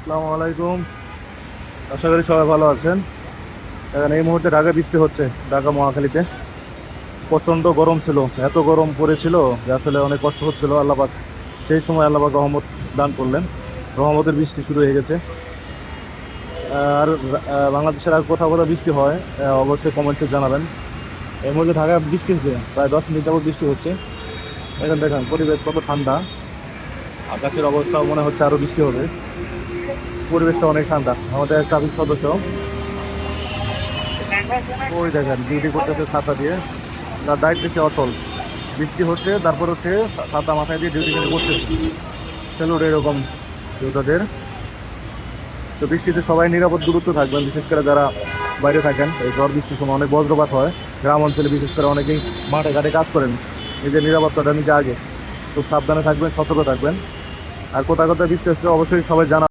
আসসালামু আলাইকুম। আশা করি সবাই ভালো আছেন। এখন এই মুহূর্তে ঢাকা বৃষ্টি হচ্ছে, ঢাকা মহাখালীতে। প্রচণ্ড গরম ছিল, এত গরম পড়েছিল যে আসলে অনেক কষ্ট হচ্ছিল। আল্লাপাক সেই সময় আল্লাপাক রহমত দান করলেন, রহমতের বৃষ্টি শুরু হয়ে গেছে। আর বাংলাদেশের আর কোথাও কোথাও বৃষ্টি হয়, অবশ্যই কমেন্টসে জানাবেন। এই মুহূর্তে ঢাকায় বৃষ্টি হচ্ছে, প্রায় 10 মিনিট যাবত বৃষ্টি হচ্ছে। এখন দেখেন পরিবেশ কত ঠান্ডা, আকাশের অবস্থাও মনে হচ্ছে আরো বৃষ্টি হবে। পরিবেশটা অনেক ঠান্ডা। আমাদের ট্রাফিক সদস্য ওই দেখেন ডিউটি করতেছে ছাতা দিয়ে, তার দায়িত্বে সে অটল। বৃষ্টি হচ্ছে তারপরেও সে ছাতা মাথায় দিয়ে ডিউটি কিন্তু করতেছে। সেলুট এরকম যোদ্ধাদের। তো বৃষ্টিতে সবাই নিরাপদ দূরত্ব থাকবেন, বিশেষ করে যারা বাইরে থাকেন। এই ঝড় বৃষ্টির সময় অনেক বজ্রপাত হয় গ্রাম অঞ্চলে, বিশেষ করে অনেকেই মাঠে ঘাটে কাজ করেন। নিজের নিরাপত্তাটা নিজে আগে, খুব সাবধানে থাকবেন, সতর্ক থাকবেন। আর কোথায় কোথায় বৃষ্টি হচ্ছে অবশ্যই সবাই জানা।